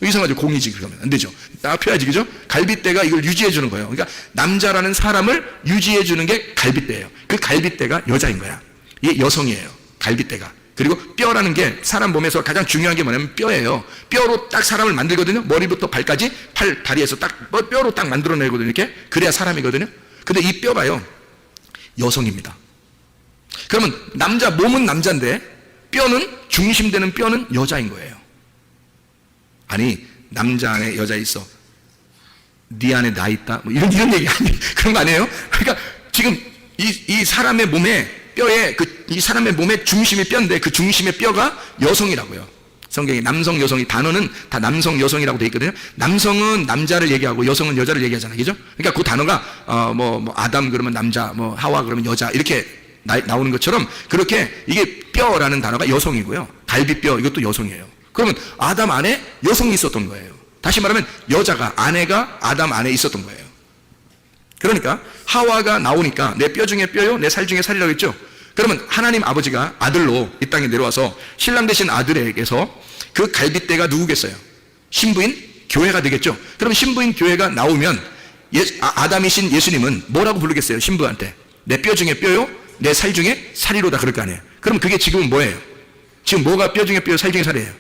이상하죠. 공이지. 그러면 안 되죠. 딱 펴야지, 그죠? 갈빗대가 이걸 유지해 주는 거예요. 그러니까 남자라는 사람을 유지해 주는 게 갈빗대예요. 그 갈빗대가 여자인 거야. 이게 여성이에요, 갈빗대가. 그리고 뼈라는 게 사람 몸에서 가장 중요한 게 뭐냐면 뼈예요. 뼈로 딱 사람을 만들거든요. 머리부터 발까지, 다리에서 딱 뼈로 딱 만들어내거든요. 이렇게. 그래야 사람이거든요. 근데 이 뼈가요, 여성입니다. 그러면 몸은 남자인데 중심되는 뼈는 여자인 거예요. 아니, 남자 안에 여자 있어, 네 안에 나 있다, 뭐 이런 얘기 아니, 그런 거 아니에요? 그러니까 지금 이 사람의 몸에 뼈에 이 사람의 몸의 중심이 뼈인데 그 중심의 뼈가 여성이라고요. 성경에 남성 여성이, 단어는 다 남성 여성이라고 돼 있거든요. 남성은 남자를 얘기하고 여성은 여자를 얘기하잖아요, 그죠? 그러니까 그 단어가 뭐 아담 그러면 남자, 뭐 하와 그러면 여자, 이렇게 나오는 것처럼, 그렇게 이게 뼈라는 단어가 여성이고요. 갈비뼈, 이것도 여성이에요. 그러면 아담 안에 여성이 있었던 거예요. 다시 말하면 아내가 아담 안에 있었던 거예요. 그러니까 하와가 나오니까 내 뼈 중에 뼈요, 내 살 중에 살이라고 했죠. 그러면 하나님 아버지가 아들로 이 땅에 내려와서 신랑 되신 아들에게서 그 갈빗대가 누구겠어요? 신부인 교회가 되겠죠. 그럼 신부인 교회가 나오면 아담이신 예수님은 뭐라고 부르겠어요? 신부한테 내 뼈 중에 뼈요 내 살 중에 살이로다 그럴 거 아니에요. 그럼 그게 지금은 뭐예요? 지금 뭐가 뼈 중에 뼈요 살 중에 살이에요?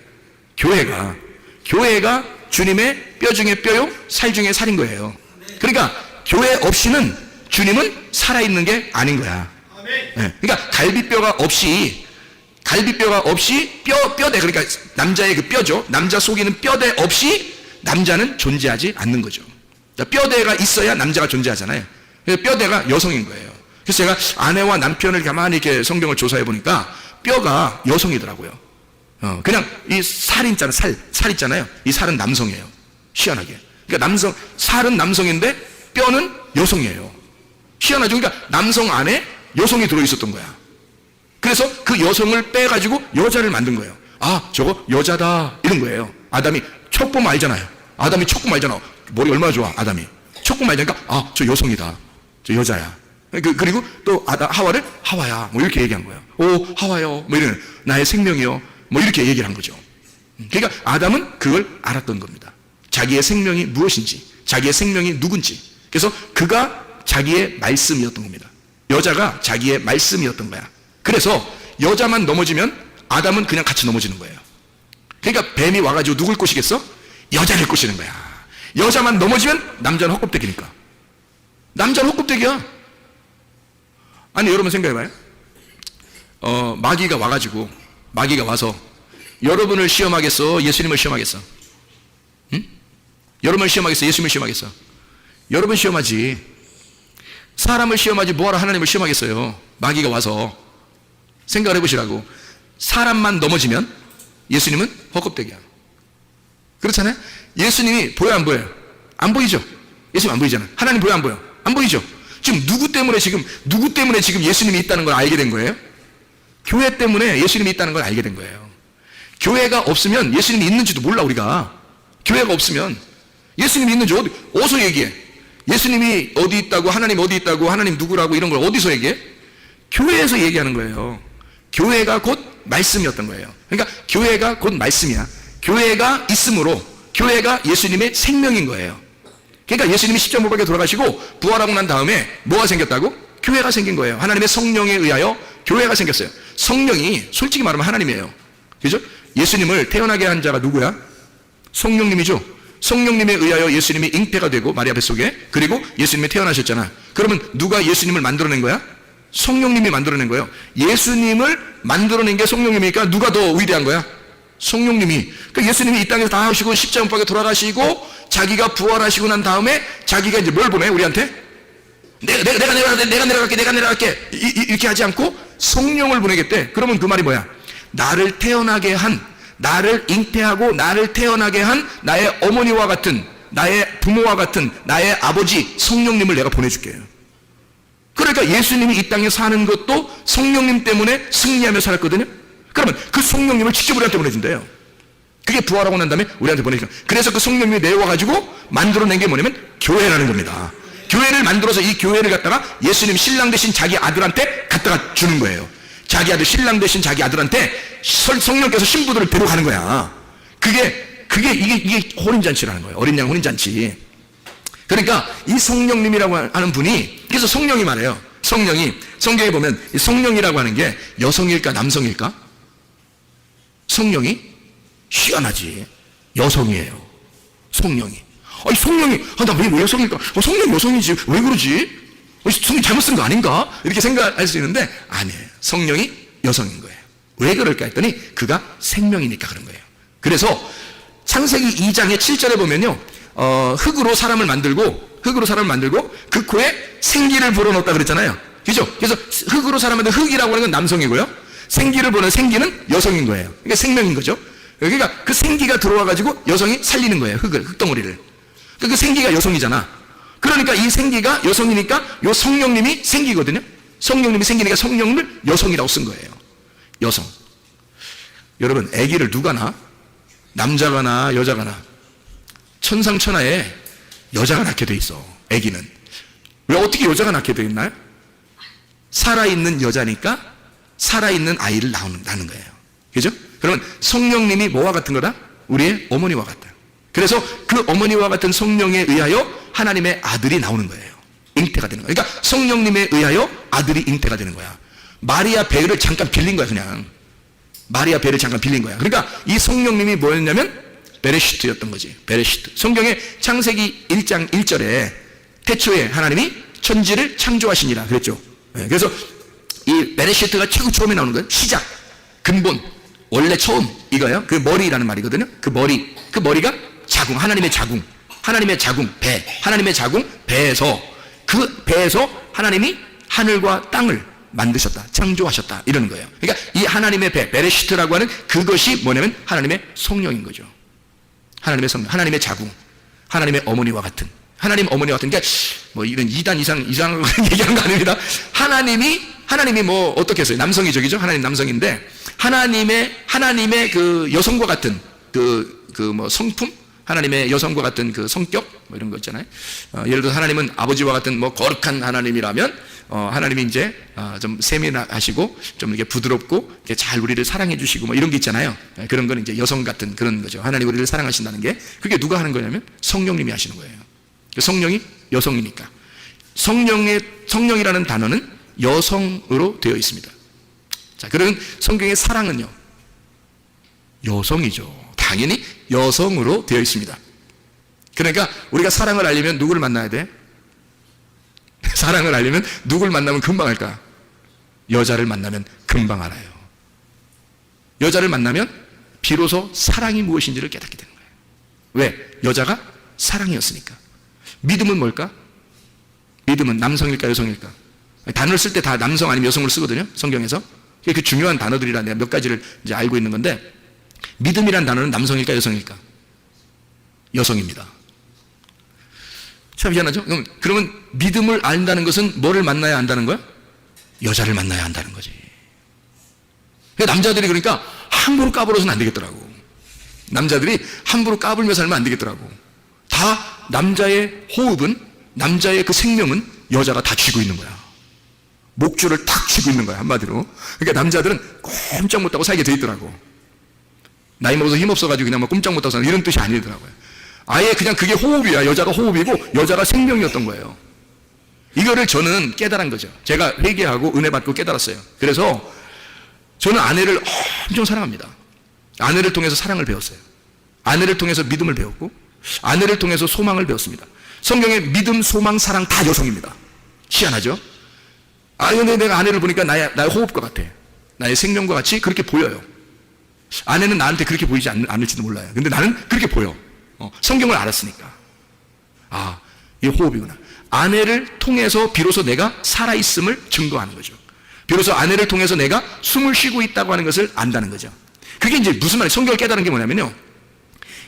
교회가 주님의 뼈 중에 뼈요 살 중에 살인 거예요. 그러니까 교회 없이는 주님은 살아있는 게 아닌 거야. 네. 그러니까 갈비뼈가 없이 뼈대, 그러니까 남자의 그 뼈죠. 남자 속에는 뼈대 없이 남자는 존재하지 않는 거죠. 뼈대가 있어야 남자가 존재하잖아요. 뼈대가 여성인 거예요. 그래서 제가 아내와 남편을 가만히 이렇게 성경을 조사해 보니까 뼈가 여성이더라고요. 그냥 이 살 있잖아요. 살 있잖아요. 이 살은 남성이에요. 희한하게. 그러니까 살은 남성인데 뼈는 여성이에요. 희한하죠. 그러니까 남성 안에 여성이 들어있었던 거야. 그래서 그 여성을 빼가지고 여자를 만든 거예요. 아, 저거 여자다. 이런 거예요. 아담이 척 보면 알잖아요. 아담이 척 보면 알잖아. 머리 얼마나 좋아, 아담이. 척 보면 알자니까, 아, 저 여성이다. 저 여자야. 그리고 또 하와를 하와야. 뭐 이렇게 얘기한 거예요. 오, 하와요. 뭐 이런, 나의 생명이요. 뭐 이렇게 얘기를 한 거죠. 그러니까 아담은 그걸 알았던 겁니다. 자기의 생명이 무엇인지, 자기의 생명이 누군지. 그래서 그가 자기의 말씀이었던 겁니다. 여자가 자기의 말씀이었던 거야. 그래서 여자만 넘어지면 아담은 그냥 같이 넘어지는 거예요. 그러니까 뱀이 와가지고 누굴 꼬시겠어? 여자를 꼬시는 거야. 여자만 넘어지면 남자는 헛껍데기니까. 남자는 헛껍데기야. 아니, 여러분 생각해봐요. 마귀가 와서 여러분을 시험하겠어? 예수님을 시험하겠어? 응? 여러분을 시험하겠어? 예수님을 시험하겠어? 여러분 시험하지. 사람을 시험하지 뭐하러 하나님을 시험하겠어요? 마귀가 와서. 생각을 해보시라고. 사람만 넘어지면 예수님은 헛껍데기야. 그렇잖아요? 예수님이 보여 안 보여요? 안 보이죠? 예수님 안 보이잖아요. 하나님 보여 안 보여? 안 보이죠? 지금 누구 때문에 지금 예수님이 있다는 걸 알게 된 거예요? 교회 때문에 예수님이 있다는 걸 알게 된 거예요. 교회가 없으면 예수님이 있는지도 몰라. 우리가 교회가 없으면 예수님이 있는지 어디서 얘기해? 예수님이 어디 있다고, 하나님 어디 있다고, 하나님 누구라고 이런 걸 어디서 얘기해? 교회에서 얘기하는 거예요. 교회가 곧 말씀이었던 거예요. 그러니까 교회가 곧 말씀이야. 교회가 있으므로 교회가 예수님의 생명인 거예요. 그러니까 예수님이 십자가 못 박혀 돌아가시고 부활하고 난 다음에 뭐가 생겼다고? 교회가 생긴 거예요. 하나님의 성령에 의하여 교회가 생겼어요. 성령이 솔직히 말하면 하나님이에요. 그죠? 예수님을 태어나게 한 자가 누구야? 성령님이죠. 성령님에 의하여 예수님이 잉태가 되고 마리아 뱃속에, 그리고 예수님이 태어나셨잖아. 그러면 누가 예수님을 만들어낸 거야? 성령님이 만들어낸 거예요. 예수님을 만들어낸 게 성령님이니까 누가 더 위대한 거야? 성령님이. 그러니까 예수님이 이 땅에서 다 하시고 십자가 못 박혀 돌아가시고 자기가 부활하시고 난 다음에 자기가 이제 뭘 보내? 우리한테? 내가 내려갈게. 이렇게 하지 않고 성령을 보내겠대. 그러면 그 말이 뭐야? 나를 태어나게 한, 나를 잉태하고 나를 태어나게 한 나의 어머니와 같은, 나의 부모와 같은, 나의 아버지 성령님을 내가 보내줄게요. 그러니까 예수님이 이 땅에 사는 것도 성령님 때문에 승리하며 살았거든요. 그러면 그 성령님을 직접 우리한테 보내준대요. 그게 부활하고 난 다음에 우리한테 보내주는 거예요. 그래서 그 성령님이 내려와가지고 만들어낸 게 뭐냐면 교회라는 겁니다. 교회를 만들어서 이 교회를 갖다가 예수님 신랑 되신 자기 아들한테 갖다가 주는 거예요. 자기 아들, 신랑 되신 자기 아들한테 성령께서 신부들을 데려가는 거야. 이게 혼인잔치라는 거예요. 어린 양 혼인잔치. 그러니까 이 성령님이라고 하는 분이, 그래서 성령이 말해요. 성령이, 성경에 보면 이 성령이라고 하는 게 여성일까 남성일까? 성령이 희한하지. 여성이에요. 성령이. 아니, 성령이, 나 왜 여성일까? 성령이 여성이지. 왜 그러지? 성령이 잘못 쓴 거 아닌가? 이렇게 생각할 수 있는데, 아니에요. 성령이 여성인 거예요. 왜 그럴까 했더니, 그가 생명이니까 그런 거예요. 그래서, 창세기 2장의 7절에 보면요, 흙으로 사람을 만들고, 그 코에 생기를 불어넣었다 그랬잖아요. 그죠? 그래서 흙으로 사람을 만든 흙이라고 하는 건 남성이고요. 생기를 보는 생기는 여성인 거예요. 그러니까 생명인 거죠. 그러니까 그 생기가 들어와가지고 여성이 살리는 거예요. 흙덩어리를. 그 생기가 여성이잖아. 그러니까 이 생기가 여성이니까 요 성령님이 생기거든요. 성령님이 생기니까 성령을 여성이라고 쓴 거예요. 여성. 여러분, 아기를 누가 낳아? 남자가 낳아, 여자가 낳아? 천상천하에 여자가 낳게 돼 있어. 아기는. 왜 어떻게 여자가 낳게 돼 있나요? 살아있는 여자니까 살아있는 아이를 낳는 거예요. 그죠? 그러면 성령님이 뭐와 같은 거다? 우리의 어머니와 같다. 그래서 그 어머니와 같은 성령에 의하여 하나님의 아들이 나오는 거예요. 잉태가 되는 거예요. 그러니까 성령님에 의하여 아들이 잉태가 되는 거야. 마리아 배를 잠깐 빌린 거야, 그냥. 마리아 배를 잠깐 빌린 거야. 그러니까 이 성령님이 뭐였냐면 베레시트였던 거지. 베레시트. 성경의 창세기 1장 1절에 태초에 하나님이 천지를 창조하시니라 그랬죠. 그래서 이 베레시트가 최고 처음에 나오는 거예요. 시작, 근본, 원래 처음, 이거예요. 그 머리라는 말이거든요. 그 머리가 자궁, 하나님의 자궁, 배, 하나님의 자궁, 배에서, 그 배에서 하나님이 하늘과 땅을 만드셨다, 창조하셨다, 이러는 거예요. 그러니까 이 하나님의 배, 베레시트라고 하는 그것이 뭐냐면 하나님의 성령인 거죠. 하나님의 성령, 하나님의 자궁, 하나님의 어머니와 같은, 하나님 어머니와 같은, 그러니까 뭐 이런 2단 이상 얘기하는 거 아닙니다. 하나님이 뭐 어떻게 했어요? 남성이적이죠? 하나님 남성인데, 하나님의 그 여성과 같은 뭐 성품? 하나님의 여성과 같은 그 성격? 뭐 이런 거 있잖아요. 예를 들어서 하나님은 아버지와 같은 뭐 거룩한 하나님이라면, 하나님이 이제, 좀 세밀하시고, 좀 이렇게 부드럽고, 이렇게 잘 우리를 사랑해 주시고, 뭐 이런 게 있잖아요. 그런 건 이제 여성 같은 그런 거죠. 하나님 우리를 사랑하신다는 게, 그게 누가 하는 거냐면 성령님이 하시는 거예요. 성령이 여성이니까. 성령이라는 단어는 여성으로 되어 있습니다. 자, 그런 성경의 사랑은요, 여성이죠. 당연히 여성으로 되어 있습니다. 그러니까 우리가 사랑을 알려면 누구를 만나야 돼? 사랑을 알려면 누구를 만나면 금방 알까? 여자를 만나면 금방 알아요. 여자를 만나면 비로소 사랑이 무엇인지를 깨닫게 되는 거예요. 왜? 여자가 사랑이었으니까. 믿음은 뭘까? 믿음은 남성일까 여성일까? 단어를 쓸 때 다 남성 아니면 여성을 쓰거든요, 성경에서. 그 중요한 단어들이라 내가 몇 가지를 이제 알고 있는 건데, 믿음이란 단어는 남성일까 여성일까? 여성입니다. 참 희한하죠? 그러면 믿음을 안다는 것은 뭐를 만나야 안다는 거야? 여자를 만나야 한다는 거지. 남자들이 그러니까 함부로 까불어서는 안 되겠더라고. 남자들이 함부로 까불며 살면 안 되겠더라고. 다 남자의 호흡은, 남자의 그 생명은 여자가 다 쥐고 있는 거야. 목줄을 탁 쥐고 있는 거야, 한마디로. 그러니까 남자들은 꼼짝 못하고 살게 돼 있더라고. 나이 먹어서 힘없어가지고 그냥 막 꼼짝 못하고 사는 이런 뜻이 아니더라고요. 아예 그냥 그게 호흡이야. 여자가 호흡이고 여자가 생명이었던 거예요. 이거를 저는 깨달은 거죠. 제가 회개하고 은혜 받고 깨달았어요. 그래서 저는 아내를 엄청 사랑합니다. 아내를 통해서 사랑을 배웠어요. 아내를 통해서 믿음을 배웠고, 아내를 통해서 소망을 배웠습니다. 성경의 믿음, 소망, 사랑 다 여성입니다. 희한하죠? 근데 내가 아내를 보니까 나의 호흡과 같아. 나의 생명과 같이 그렇게 보여요. 아내는 나한테 그렇게 보이지 않을지도 몰라요. 근데 나는 그렇게 보여. 성경을 알았으니까. 이게 호흡이구나. 아내를 통해서 비로소 내가 살아있음을 증거하는 거죠. 비로소 아내를 통해서 내가 숨을 쉬고 있다고 하는 것을 안다는 거죠. 그게 이제 무슨 말이에요? 성경을 깨달은 게 뭐냐면요,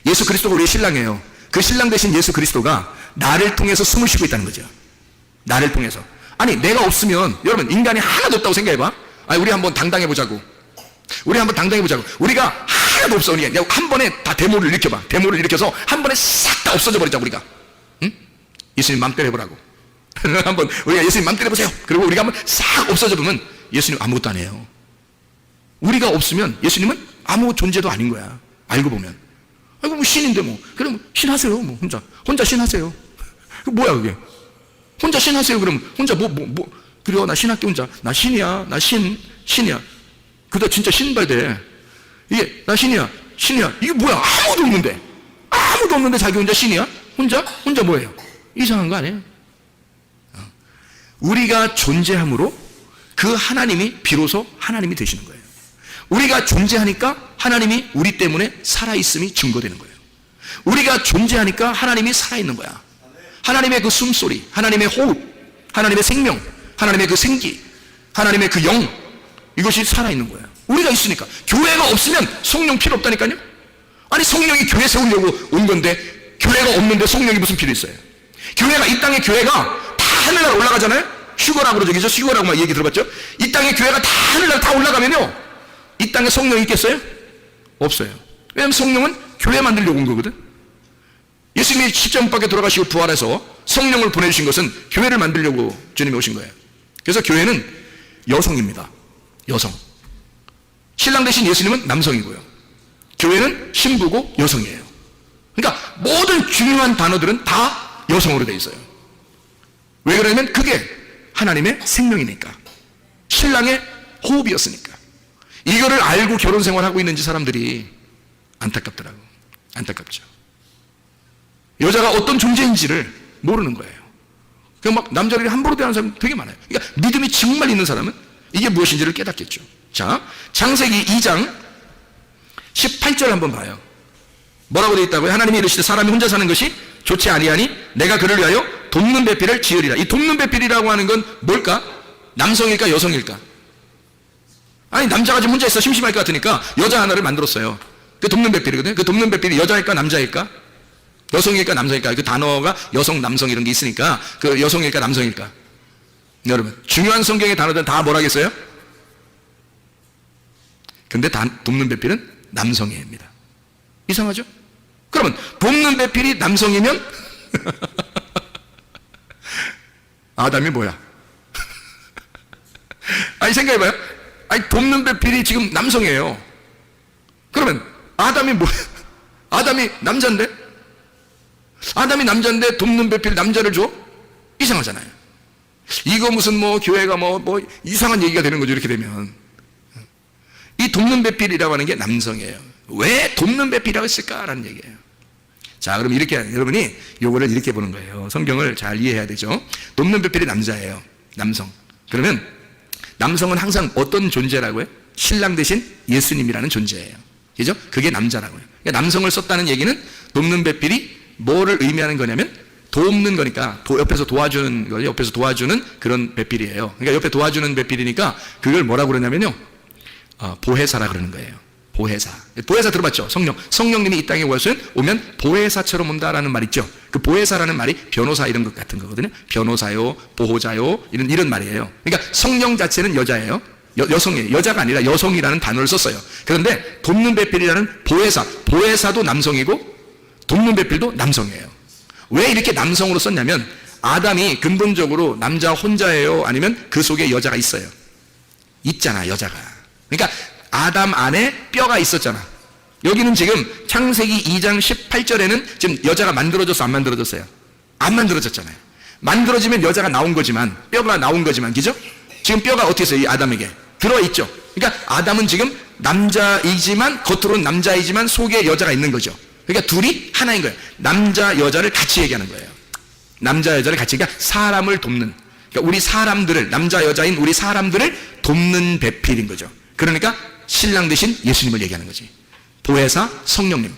예수 그리스도가 우리의 신랑이에요. 그 신랑 대신 예수 그리스도가 나를 통해서 숨을 쉬고 있다는 거죠. 나를 통해서. 아니, 내가 없으면, 여러분, 인간이 하나도 없다고 생각해봐. 우리 한번 당당해보자고. 우리가 하나도 없어. 내가 한 번에 다 데모를 일으켜봐. 데모를 일으켜서 한 번에 싹 다 없어져 버리자, 우리가. 응? 예수님 맘대로 해보라고. 한번 우리가 예수님 맘대로 해보세요. 그리고 우리가 한번 싹 없어져 보면 예수님 아무것도 안 해요. 우리가 없으면 예수님은 아무 존재도 아닌 거야. 알고 보면. 뭐 신인데 뭐. 그럼 신하세요. 뭐 혼자 신하세요. 뭐야 그게? 혼자 신하세요. 그럼 혼자 그래요. 나 신할게 혼자. 나 신이야. 신이야. 그러다 진짜 신발돼. 이게 나 신이야. 이게 뭐야? 아무도 없는데 자기 혼자 신이야? 혼자 뭐예요? 이상한 거 아니에요? 우리가 존재함으로 그 하나님이 비로소 하나님이 되시는 거예요. 우리가 존재하니까 하나님이 우리 때문에 살아있음이 증거되는 거예요. 우리가 존재하니까 하나님이 살아있는 거야. 하나님의 그 숨소리, 하나님의 호흡, 하나님의 생명, 하나님의 그 생기, 하나님의 그 영, 이것이 살아있는 거예요. 우리가 있으니까. 교회가 없으면 성령 필요 없다니까요. 아니, 성령이 교회 세우려고 온 건데 교회가 없는데 성령이 무슨 필요 있어요? 교회가, 이 땅의 교회가 다 하늘나라 올라가잖아요. 휴거라고 그러죠. 휴거라고 막 얘기 들어봤죠? 이 땅의 교회가 다 하늘나라 다 올라가면요, 이 땅에 성령이 있겠어요? 없어요. 왜냐하면 성령은 교회 만들려고 온 거거든. 예수님이 십자가 못 박혀 돌아가시고 부활해서 성령을 보내주신 것은 교회를 만들려고 주님이 오신 거예요. 그래서 교회는 여성입니다. 여성. 신랑 대신 예수님은 남성이고요. 교회는 신부고 여성이에요. 그러니까 모든 중요한 단어들은 다 여성으로 되어 있어요. 왜 그러냐면 그게 하나님의 생명이니까. 신랑의 호흡이었으니까. 이거를 알고 결혼 생활하고 있는지 사람들이 안타깝더라고. 안타깝죠. 여자가 어떤 존재인지를 모르는 거예요. 그냥 막 남자를 함부로 대하는 사람 되게 많아요. 그러니까 믿음이 정말 있는 사람은 이게 무엇인지를 깨닫겠죠. 자, 창세기 2장 18절 한번 봐요. 뭐라고 되어 있다고요? 하나님이 이르시되 사람이 혼자 사는 것이 좋지 아니하니 내가 그를 위하여 돕는 배필을 지으리라. 이 돕는 배필이라고 하는 건 뭘까? 남성일까 여성일까? 아니 남자가 지금 혼자 있어 심심할 것 같으니까 여자 하나를 만들었어요. 그 돕는 배필이거든요. 그 돕는 배필이 여자일까 남자일까? 여성일까 남성일까? 그 단어가 여성 남성 이런 게 있으니까 그 여성일까 남성일까? 여러분 중요한 성경의 단어들은 다 뭐라겠어요? 근데 돕는 배필은 남성입니다. 이상하죠? 그러면 돕는 배필이 남성이면 아담이 뭐야? 아니 생각해봐요. 아니 돕는 배필이 지금 남성이에요. 그러면 아담이 뭐야? 아담이 남자인데? 아담이 남자인데 돕는 배필 남자를 줘? 이상하잖아요. 이거 무슨 뭐 교회가 뭐 이상한 얘기가 되는 거죠. 이렇게 되면 이 돕는 배필이라고 하는 게 남성이에요. 왜 돕는 배필이라고 했을까라는 얘기예요. 자, 그럼 이렇게 여러분이 요거를 이렇게 보는 거예요. 성경을 잘 이해해야 되죠. 돕는 배필이 남자예요. 남성. 그러면 남성은 항상 어떤 존재라고요? 신랑 대신 예수님이라는 존재예요. 그죠? 그게 남자라고요. 그러니까 남성을 썼다는 얘기는 돕는 배필이 뭐를 의미하는 거냐면 돕는 거니까 옆에서 도와주는 거죠. 옆에서 도와주는 그런 배필이에요. 그러니까 옆에 도와주는 배필이니까 그걸 뭐라고 그러냐면요. 보혜사라 그러는 거예요. 보혜사. 보혜사 들어봤죠? 성령님이 이 땅에 오면 보혜사처럼 온다라는 말 있죠? 그 보혜사라는 말이 변호사 이런 것 같은 거거든요. 변호사요, 보호자요, 이런 말이에요. 그러니까 성령 자체는 여자예요. 여성이에요. 여자가 아니라 여성이라는 단어를 썼어요. 그런데 돕는 배필이라는 보혜사도 남성이고 돕는 배필도 남성이에요. 왜 이렇게 남성으로 썼냐면 아담이 근본적으로 남자 혼자예요? 아니면 그 속에 여자가 있어요? 있잖아, 여자가. 그러니까 아담 안에 뼈가 있었잖아. 여기는 지금 창세기 2장 18절에는 지금 여자가 만들어졌어, 안 만들어졌어요? 안 만들어졌잖아요. 만들어지면 여자가 나온 거지만, 뼈가 나온 거지만, 그죠? 지금 뼈가 어떻게 있어요? 이 아담에게 들어있죠. 그러니까 아담은 지금 남자이지만 겉으로는 남자이지만 속에 여자가 있는 거죠. 그러니까 둘이 하나인 거예요. 남자 여자를 같이 얘기하는 거예요. 남자 여자를 같이, 그러니까 사람을 돕는, 그러니까 우리 사람들을, 남자 여자인 우리 사람들을 돕는 배필인 거죠. 그러니까 신랑 대신 예수님을 얘기하는 거지. 보혜사 성령님,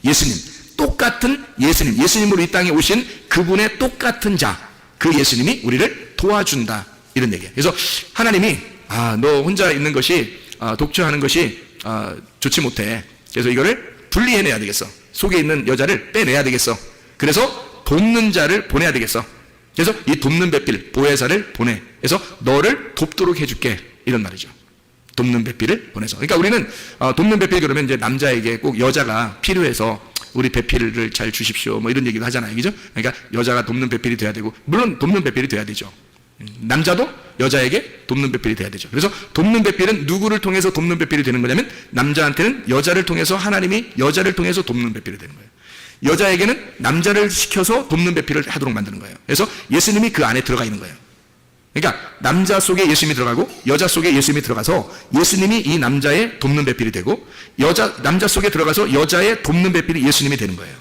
예수님, 똑같은 예수님, 예수님으로 이 땅에 오신 그분의 똑같은 자, 그 예수님이 우리를 도와준다, 이런 얘기예요. 그래서 하나님이 너 혼자 있는 것이, 독처하는 것이 좋지 못해. 그래서 이거를 분리해내야 되겠어. 속에 있는 여자를 빼내야 되겠어. 그래서 돕는 자를 보내야 되겠어. 그래서 이 돕는 배필, 보혜사를 보내. 그래서 너를 돕도록 해줄게, 이런 말이죠. 돕는 배필을 보내서. 그러니까 우리는 돕는 배필 그러면 이제 남자에게 꼭 여자가 필요해서 우리 배필을 잘 주십시오, 뭐 이런 얘기도 하잖아요, 그죠? 그러니까 여자가 돕는 배필이 돼야 되고, 물론 돕는 배필이 돼야 되죠. 남자도 여자에게 돕는 배필이 돼야 되죠. 그래서 돕는 배필은 누구를 통해서 돕는 배필이 되는 거냐면 남자한테는 여자를 통해서, 하나님이 여자를 통해서 돕는 배필이 되는 거예요. 여자에게는 남자를 시켜서 돕는 배필을 하도록 만드는 거예요. 그래서 예수님이 그 안에 들어가 있는 거예요. 그러니까 남자 속에 예수님이 들어가고 여자 속에 예수님이 들어가서 예수님이 이 남자의 돕는 배필이 되고, 남자 속에 들어가서 여자의 돕는 배필이 예수님이 되는 거예요.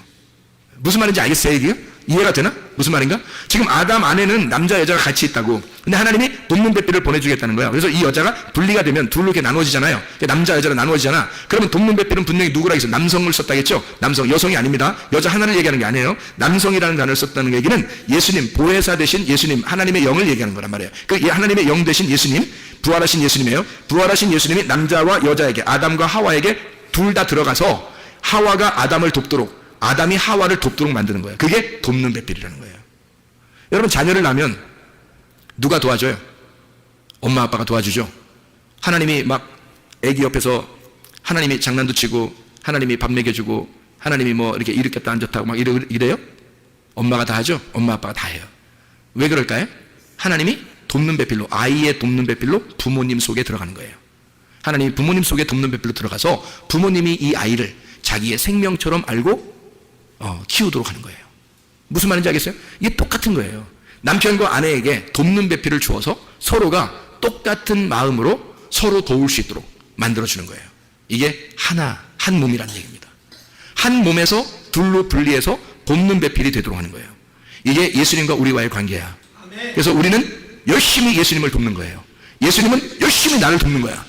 무슨 말인지 알겠어요, 이게요? 이해가 되나? 무슨 말인가? 지금 아담 안에는 남자 여자가 같이 있다고. 근데 하나님이 돕는 배필을 보내주겠다는 거예요. 그래서 이 여자가 분리가 되면 둘로 이렇게 나눠지잖아요. 남자 여자로 나눠지잖아. 그러면 돕는 배필은 분명히 누구라 했어요? 남성을 썼다겠죠? 남성, 여성이 아닙니다. 여자 하나를 얘기하는 게 아니에요. 남성이라는 단어를 썼다는 얘기는 예수님, 보혜사 대신 예수님, 하나님의 영을 얘기하는 거란 말이에요. 그 하나님의 영 대신 예수님, 부활하신 예수님이에요. 부활하신 예수님이 남자와 여자에게, 아담과 하와에게 둘 다 들어가서 하와가 아담을 돕도록, 아담이 하와를 돕도록 만드는 거예요. 그게 돕는 배필이라는 거예요. 여러분, 자녀를 낳으면 누가 도와줘요? 엄마 아빠가 도와주죠. 하나님이 막 애기 옆에서 하나님이 장난도 치고, 하나님이 밥 먹여주고, 하나님이 뭐 이렇게 일으켰다 앉았다고 막 이래요? 엄마가 다 하죠? 엄마 아빠가 다 해요. 왜 그럴까요? 하나님이 돕는 배필로, 아이의 돕는 배필로 부모님 속에 들어가는 거예요. 하나님이 부모님 속에 돕는 배필로 들어가서 부모님이 이 아이를 자기의 생명처럼 알고 키우도록 하는 거예요. 무슨 말인지 알겠어요? 이게 똑같은 거예요. 남편과 아내에게 돕는 배필을 주어서 서로가 똑같은 마음으로 서로 도울 수 있도록 만들어주는 거예요. 이게 한 몸이라는 얘기입니다. 한 몸에서 둘로 분리해서 돕는 배필이 되도록 하는 거예요. 이게 예수님과 우리와의 관계야. 그래서 우리는 열심히 예수님을 돕는 거예요. 예수님은 열심히 나를 돕는 거야.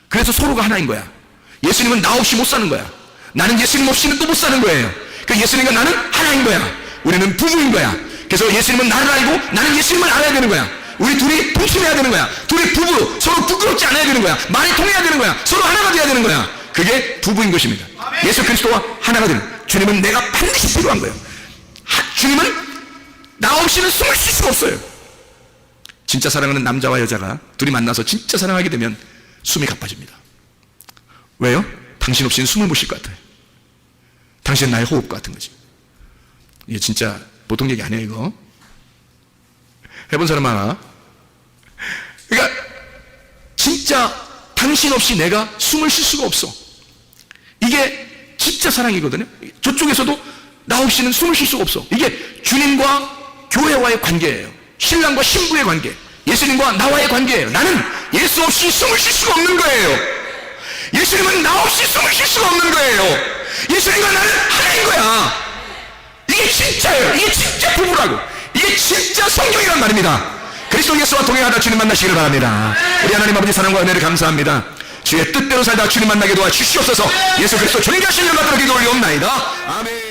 그래서 서로가 하나인 거야. 예수님은 나 없이 못 사는 거야. 나는 예수님 없이는 또 못 사는 거예요. 그 예수님과 나는 하나인 거야. 우리는 부부인 거야. 그래서 예수님은 나를 알고 나는 예수님을 알아야 되는 거야. 우리 둘이 동침해야 되는 거야. 둘이 부부, 서로 부끄럽지 않아야 되는 거야. 말이 통해야 되는 거야. 서로 하나가 돼야 되는 거야. 그게 부부인 것입니다. 예수 그리스도와 하나가 되는, 주님은 내가 반드시 필요한 거예요. 주님은 나 없이는 숨을 쉴 수가 없어요. 진짜 사랑하는 남자와 여자가 둘이 만나서 진짜 사랑하게 되면 숨이 가빠집니다. 왜요? 당신 없이는 숨을 못 쉴 것 같아요. 당신은 나의 호흡 같은 거지. 이게 진짜 보통 얘기 아니에요, 이거. 해본 사람 하나? 그러니까 진짜 당신 없이 내가 숨을 쉴 수가 없어. 이게 진짜 사랑이거든요. 저쪽에서도 나 없이는 숨을 쉴 수가 없어. 이게 주님과 교회와의 관계예요. 신랑과 신부의 관계, 예수님과 나와의 관계예요. 나는 예수 없이 숨을 쉴 수가 없는 거예요. 예수님은 나 없이 숨을 쉴 수가 없는 거예요. 예수님과 나는 하나인 거야. 이게 진짜예요. 이게 진짜 부부라고. 이게 진짜 성경이란 말입니다. 그리스도 예수와 동행하다 주님 만나시기를 바랍니다. 우리 하나님 아버지 사랑과 은혜를 감사합니다. 주의 뜻대로 살다 주님 만나게 도와주시옵소서. 예수 그리스도 존귀하신 이름 받들어 기도 올리옵나이다. 아멘.